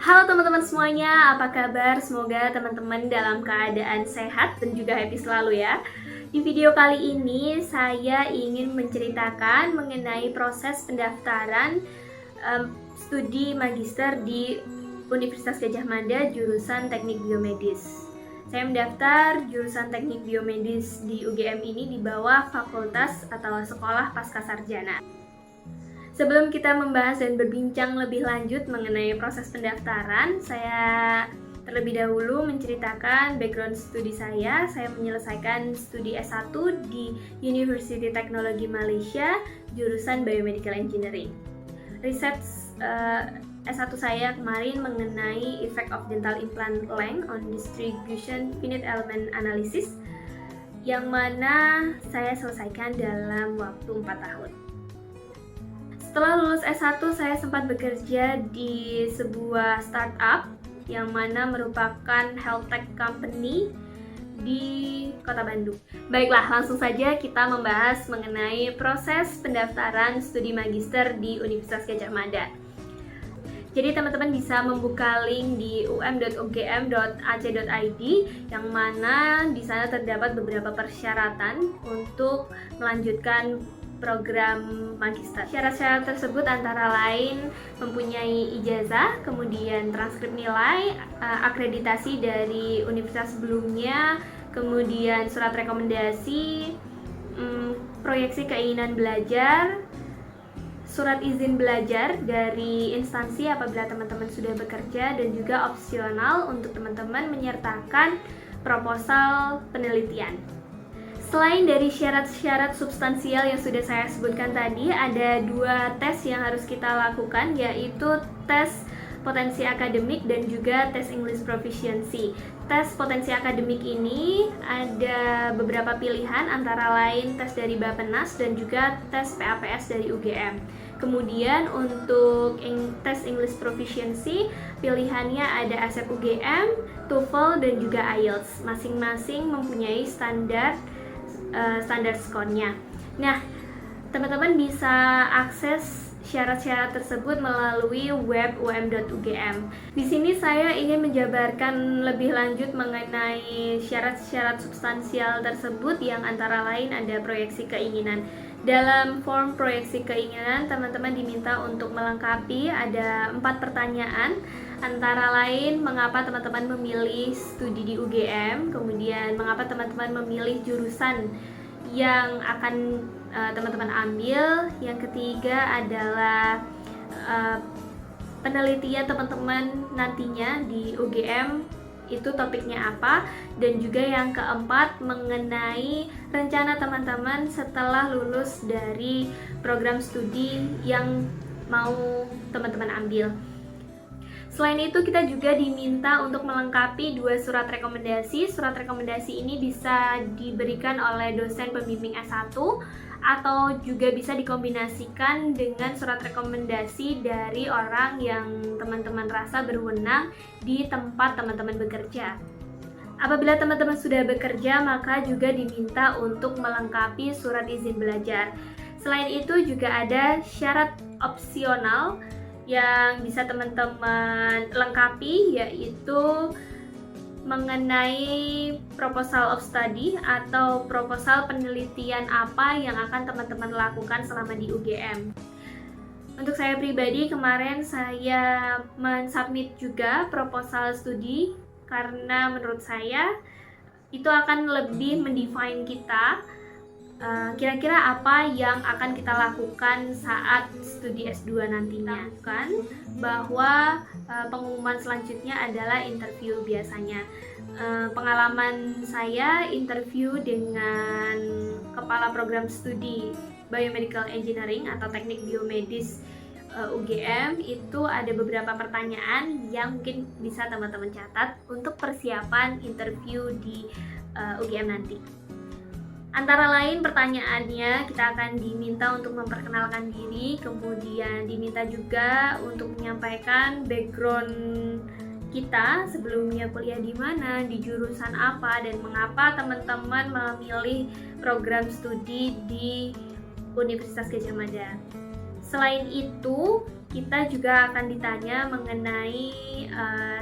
Halo teman-teman semuanya, apa kabar? Semoga teman-teman dalam keadaan sehat dan juga happy selalu ya. Di video kali ini saya ingin menceritakan mengenai proses pendaftaran studi magister di Universitas Gadjah Mada jurusan Teknik Biomedis. Saya mendaftar jurusan Teknik Biomedis di UGM ini di bawah Fakultas atau Sekolah Pascasarjana. Sebelum kita membahas dan berbincang lebih lanjut mengenai proses pendaftaran, saya terlebih dahulu menceritakan background studi saya. Saya menyelesaikan studi S1 di University Teknologi Malaysia, jurusan Biomedical Engineering. Riset S1 saya kemarin mengenai effect of dental implant length on distribution finite element analysis, yang mana saya selesaikan dalam waktu 4 tahun. Setelah lulus S1, saya sempat bekerja di sebuah startup yang mana merupakan health tech company di Kota Bandung. Baiklah, langsung saja kita membahas mengenai proses pendaftaran studi magister di Universitas Gadjah Mada. Jadi teman-teman bisa membuka link di um.ugm.ac.id yang mana di sana terdapat beberapa persyaratan untuk melanjutkan program magister. Syarat-syarat tersebut antara lain mempunyai ijazah, kemudian transkrip nilai, akreditasi dari universitas sebelumnya, kemudian surat rekomendasi, proyeksi keinginan belajar, surat izin belajar dari instansi apabila teman-teman sudah bekerja, dan juga opsional untuk teman-teman menyertakan proposal penelitian. Selain dari syarat-syarat substansial yang sudah saya sebutkan tadi, ada 2 tes yang harus kita lakukan, yaitu tes potensi akademik dan juga tes English Proficiency. Tes potensi akademik ini ada beberapa pilihan, antara lain tes dari Bappenas dan juga tes PAPS dari UGM. Kemudian untuk tes English Proficiency, pilihannya ada ASEP UGM, TOEFL, dan juga IELTS. Masing-masing mempunyai standar skornya. Nah, teman-teman bisa akses syarat-syarat tersebut melalui web um.ugm. Di sini saya ingin menjabarkan lebih lanjut mengenai syarat-syarat substansial tersebut, yang antara lain ada proyeksi keinginan. Dalam form proyeksi keinginan, teman-teman diminta untuk melengkapi ada 4 pertanyaan, antara lain mengapa teman-teman memilih studi di UGM, kemudian mengapa teman-teman memilih jurusan yang akan teman-teman ambil, yang ketiga adalah penelitian teman-teman nantinya di UGM itu topiknya apa, dan juga yang keempat mengenai rencana teman-teman setelah lulus dari program studi yang mau teman-teman ambil. Selain itu, kita juga diminta untuk melengkapi 2 surat rekomendasi. Surat rekomendasi ini bisa diberikan oleh dosen pembimbing S1 atau juga bisa dikombinasikan dengan surat rekomendasi dari orang yang teman-teman rasa berwenang di tempat teman-teman bekerja. Apabila teman-teman sudah bekerja, maka juga diminta untuk melengkapi surat izin belajar. Selain itu juga ada syarat opsional yang bisa teman-teman lengkapi, yaitu mengenai proposal of study atau proposal penelitian apa yang akan teman-teman lakukan selama di UGM. Untuk saya pribadi, kemarin saya mensubmit juga proposal studi karena menurut saya itu akan lebih mendefine kita kira-kira apa yang akan kita lakukan saat studi S2 nantinya. Kan bahwa pengumuman selanjutnya adalah interview biasanya. Pengalaman saya interview dengan kepala program studi Biomedical Engineering atau Teknik Biomedis UGM, itu ada beberapa pertanyaan yang mungkin bisa teman-teman catat untuk persiapan interview di UGM nanti. Antara lain pertanyaannya, kita akan diminta untuk memperkenalkan diri, kemudian diminta juga untuk menyampaikan background kita, sebelumnya kuliah di mana, di jurusan apa, dan mengapa teman-teman memilih program studi di Universitas Gadjah Mada. Selain itu, kita juga akan ditanya mengenai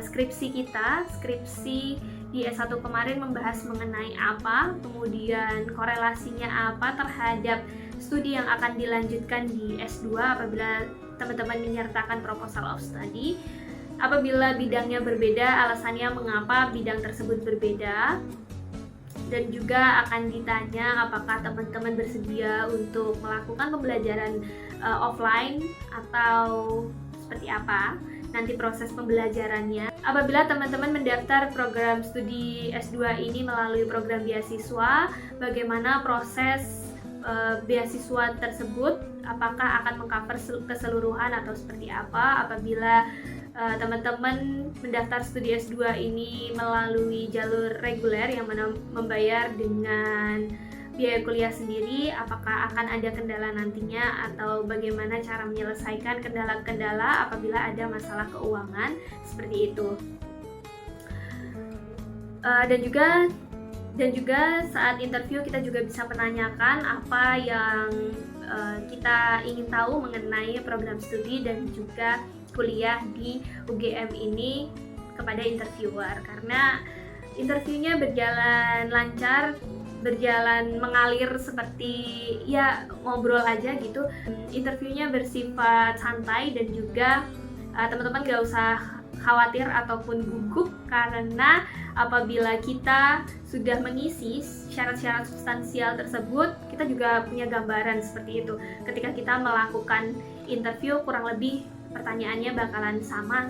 skripsi kita. Skripsi di S1 kemarin membahas mengenai apa, kemudian korelasinya apa terhadap studi yang akan dilanjutkan di S2 apabila teman-teman menyertakan proposal of study. Apabila bidangnya berbeda, alasannya mengapa bidang tersebut berbeda. Dan juga akan ditanya apakah teman-teman bersedia untuk melakukan pembelajaran offline atau seperti apa nanti proses pembelajarannya. Apabila teman-teman mendaftar program studi S2 ini melalui program beasiswa, bagaimana proses beasiswa tersebut, apakah akan mengcover keseluruhan atau seperti apa. Apabila teman-teman mendaftar studi S2 ini melalui jalur reguler yang mana membayar dengan biaya kuliah sendiri, apakah akan ada kendala nantinya atau bagaimana cara menyelesaikan kendala-kendala apabila ada masalah keuangan seperti itu. Dan juga saat interview kita juga bisa menanyakan apa yang kita ingin tahu mengenai program studi dan juga kuliah di UGM ini kepada interviewer, karena interviewnya berjalan lancar, berjalan mengalir seperti ya ngobrol aja gitu. Interviewnya bersifat santai dan juga teman-teman gak usah khawatir ataupun gugup, karena apabila kita sudah mengisi syarat-syarat substansial tersebut, kita juga punya gambaran seperti itu. Ketika kita melakukan interview, kurang lebih pertanyaannya bakalan sama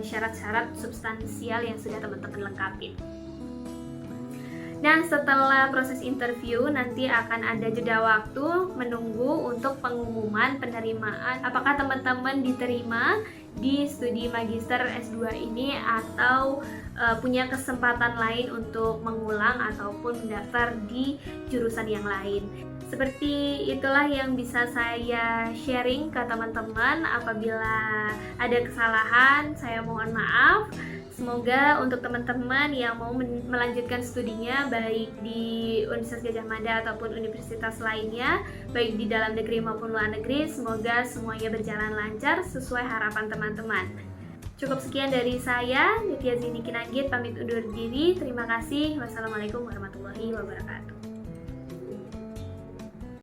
syarat-syarat substansial yang sudah teman-teman lengkapi. Nah, setelah proses interview nanti akan ada jeda waktu menunggu untuk pengumuman penerimaan apakah teman-teman diterima di studi magister S2 ini atau punya kesempatan lain untuk mengulang ataupun mendaftar di jurusan yang lain. Seperti itulah yang bisa saya sharing ke teman-teman. Apabila ada kesalahan, saya mohon maaf. Semoga untuk teman-teman yang mau melanjutkan studinya baik di Universitas Gadjah Mada ataupun universitas lainnya, baik di dalam negeri maupun luar negeri, semoga semuanya berjalan lancar sesuai harapan teman-teman. Cukup sekian dari saya, Nitya Zini Kinanggit, pamit undur diri. Terima kasih. Wassalamualaikum warahmatullahi wabarakatuh.